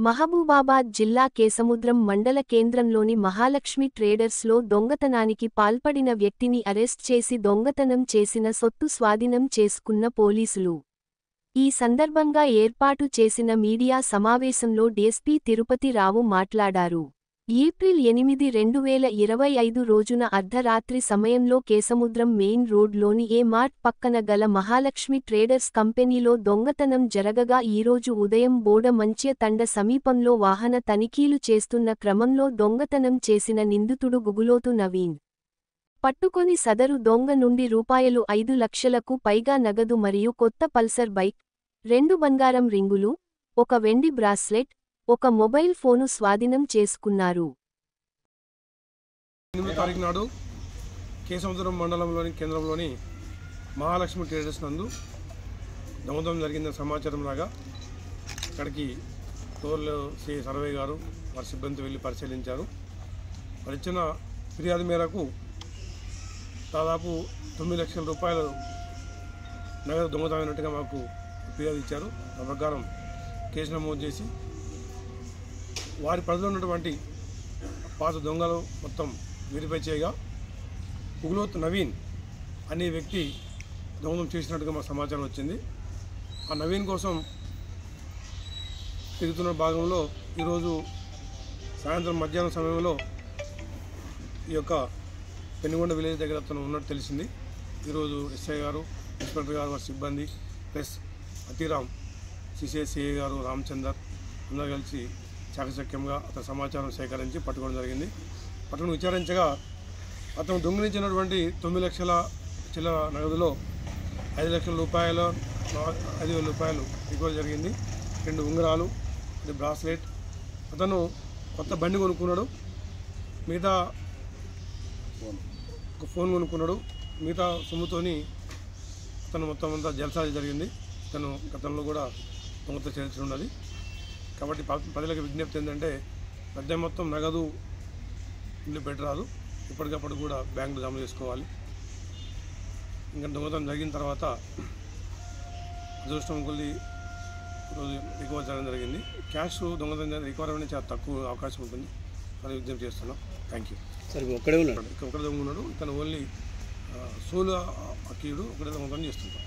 మహబూబాబాద్ జిల్లా కేసముద్రం మండల కేంద్రంలోని మహాలక్ష్మి ట్రేడర్స్లో దొంగతనానికి పాల్పడిన వ్యక్తిని అరెస్ట్ చేసి దొంగతనం చేసిన సొత్తు స్వాధీనం చేసుకున్న పోలీసులు. ఈ సందర్భంగా ఏర్పాటు చేసిన మీడియా సమావేశంలో డీఎస్పీ తిరుపతి రావు మాట్లాడారు. ఏప్రిల్ 8, 2025 రోజున అర్ధరాత్రి సమయంలో కేసముద్రం మెయిన్ రోడ్లోని ఏ మార్ట్ పక్కన గల మహాలక్ష్మి ట్రేడర్స్ కంపెనీలో దొంగతనం జరగగా ఈరోజు ఉదయం బోడమంచ్య తండ సమీపంలో వాహన తనిఖీలు చేస్తున్న క్రమంలో దొంగతనం చేసిన నిందితుడు గుగులోతు నవీన్ పట్టుకొని సదరు దొంగ నుండి రూ.5 లక్షలకు పైగా నగదు మరియు కొత్త పల్సర్ బైక్, 2 బంగారం రింగులు, 1 వెండి బ్రాస్లెట్, 1 మొబైల్ ఫోను స్వాధీనం చేసుకున్నారు. 8వ తారీఖు నాడు కేసముద్రం మండలంలోని కేంద్రంలోని మహాలక్ష్మి ట్రేడర్స్ నందు దొంగతనం జరిగిన సమాచారం లాగా అక్కడికి టోల్ సి సర్వే గారు వారి సిబ్బంది వెళ్ళి పరిశీలించారు. వారు ఇచ్చిన ఫిర్యాదు మేరకు దాదాపు 9 లక్షల రూపాయలు నగదు దొంగతనమైనట్టుగా మాకు ఫిర్యాదు ఇచ్చారు. ఆ ప్రకారం కేసు నమోదు చేసి వారి పరిధిలో ఉన్నటువంటి పాత దొంగలు మొత్తం వెరిఫై చేయగా గుగులోత్ నవీన్ అనే వ్యక్తి దొంగతనం చేసినట్టుగా మాకు సమాచారం వచ్చింది. ఆ నవీన్ కోసం తిరుగుతున్న భాగంలో ఈరోజు సాయంత్రం మధ్యాహ్నం సమయంలో ఈ యొక్క పెనుగొండ విలేజ్ దగ్గర అతను ఉన్నట్టు తెలిసింది. ఈరోజు ఎస్ఐ గారు, ఇన్స్పెక్టర్ గారు, వారి సిబ్బంది ప్లస్ అతిరామ్, సిసిఐ గారు, రామచందర్ అందరూ కలిసి చాకచక్యంగా అతని సమాచారం సేకరించి పట్టుకోవడం జరిగింది. పట్టుకుని విచారించగా అతను దొంగిలించినటువంటి 9 లక్షల చిల్లర నగదులో 5 లక్షల రూపాయలు, 5,000 రూపాయలు రికవరీ జరిగింది. 2 ఉంగరాలు, 1 బ్రాస్లెట్. అతను కొత్త బండి కొనుక్కున్నాడు, మిగతా ఒక ఫోన్ కొనుక్కున్నాడు. మిగతా సొమ్ముతోని అతను మొత్తం అంతా జల్సాది జరిగింది. తను గతంలో కూడా దొంగత చరిత్ర ఉన్నది. కాబట్టి ప్రజలకు విజ్ఞప్తి ఏంటంటే పెద్ద మొత్తం నగదు ఇల్లు పెట్టరాదు, ఇప్పటికప్పుడు కూడా బ్యాంకులు జమ చేసుకోవాలి. ఇంకా దొంగతనం జరిగిన తర్వాత అదృష్టం కొద్ది ఈరోజు రికవర్ చేయడం జరిగింది. క్యాష్ దొంగతనం రికవర్ అనేది చాలా తక్కువ అవకాశం ఉంటుంది. అది విజ్ఞప్తి చేస్తున్నాం. Thank you. సరే, ఒక్కడే ఉన్నాడు, ఒకటే దొంగ ఉన్నాడు. ఇతను ఓన్లీ సోలు అక్కీయుడు, ఒకటే దొంగతనం చేస్తుంటాం.